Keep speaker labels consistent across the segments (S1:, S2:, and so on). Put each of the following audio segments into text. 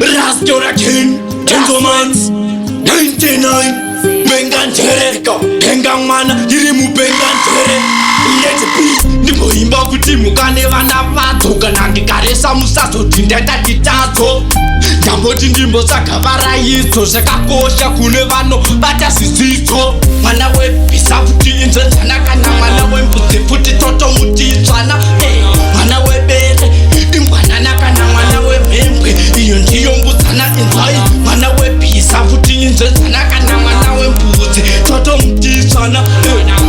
S1: Rascura King, Gentleman's 99 Bengan Tereka, Bengang Mana, Dirimu Bengan Tere. Let's be Nimo Imba Kutimu Kanevana Pato, Kanaki Karesa Musato, Tindeta Titato. Jambo Tindimbo Sakavara Yito, Sakakosha Kunevano, Batasito. Manawe, Pisaputi in the Tanakana, Manawe, Puti Toto Muti Sana, Manawe Bete, Impanakana, Manawe Mempe, Yonjiyombu Sana in High, Manawe Pisaputi in the Tanakana, Manawe Puti, Toto Muti Sana,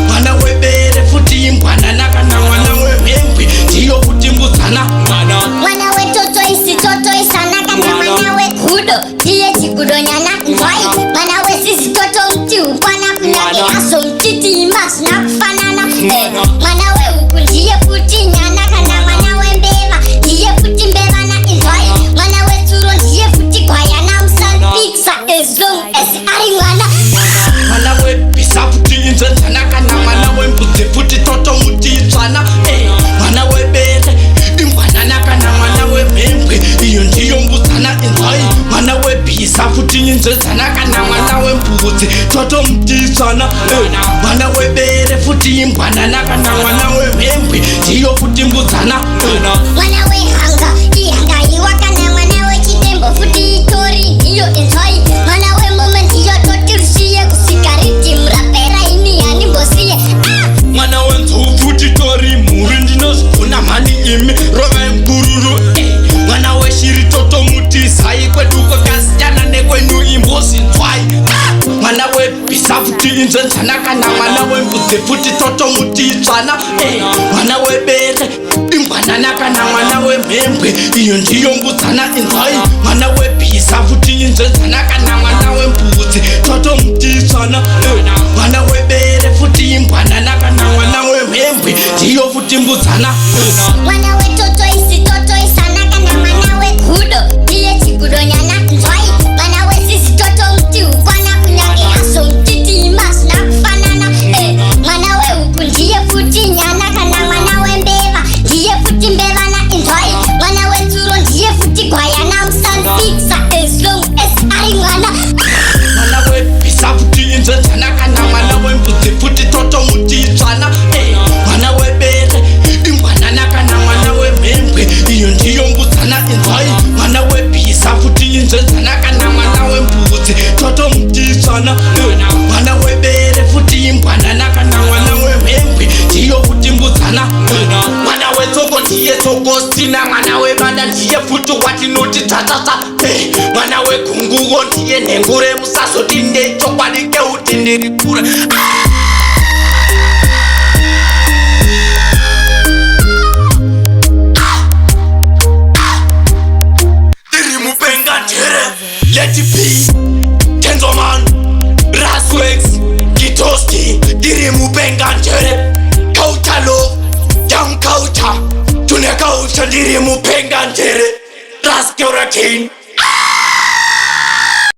S1: Manawe Bete, Futi Impanakana, Manawe Mempe, Tio Putimbu Sana,
S2: Manawe Toto isi Toto Isanakana, Manawe Kudo, Tia Chikudonyana, High, Manawe Sisi Toto Muti Upana Kunaki Asom Titi Mas Nafanana, Manawe Ukunjie Puti Nyana Kana, Manawe Mbeva, Jie Puti Mbeva na High, Manawe Turo Jie Puti Kwayana Msan Pizza Ezong Esi Aringwana,
S1: Manawe Pisaputi in the Tanakana, Manawe Puti Toto Muti Sana, Manawe Bete, Impanakana, Manawe Mempe, Yonjiyombu Sana in High, Manawe Pisaputi in the Tanakana, Manawe Puti, Toto Muti Sana, Manawe Bete, Futi Impanakana, Manawe Mempe, Tio Putimbu Sana,
S2: Manawe Hanga, Ihanga Iwakana, Manawe Chitembo Futi Tori, Iyo High, Manawe Moment Iyo Totirsiye Kusikariti Mrapera ini yani Bosie,
S1: Manawe Futi Tori, Murindinos, Unamani Imi, Rova Mbururu, Manawe Shiri Toto Muti, Sai Kweduko Kasiana Nekwenu Imbosi Twai, Manawe Pisaputi in the Tanakana, Manawe Futi Toto Muti Sana, Manawe Bete, Impanakana, Manawe Mempe, Yonjiyombu Sana in High, Manawe Pisaputi in the Tanakana, Manawe Puti, Toto Muti Sana, Manawe Bete, Futi Impanakana, Manawe Mempe, Tio Putimbu Sana,
S2: Manawe Toto isi Toto Isanakana, Manawe Kudo, Tia Chikudonyana, High, Manawe Sisi Toto Muti Upana Kunaki Asom Titi Mas Nafanana, Manawe Ukunjie Puti Nyana Kana, Manawe Mbeva, Jie Puti Mbeva na High, Manawe Turo Jie Puti Kwayana Msan Pizza Ezong Esi Aringwana,
S1: Manawe Pisaputi in the Tanakana, Manawe Puti Toto Muti Sana, Manawe Bete, Impanakana, Manawe Mempe, Yonjiyombu Sana in High, Manawe Pisaputi in the Tanakana, Manawe Puti Toto Muti Sana, Manawe Bete, Futi Impanakana, Manawe Mempe, Tio Putimbu Sana, Manawe Toko Tie Toko Stina, Manawe Banda Tie Futu Wati Noti Tatata, Manawe Kungugo Tie Nengure Musaso Tinde Chopani Keutinde Ripura. Dirimu Bengan Tere, Let it be, Gentleman, Raswex, Kitoski, Dirimu Bengan Tere, Kauta Love, Young Kauta, Tune Kauta, Dirimu Bengan Tere, Rascura King.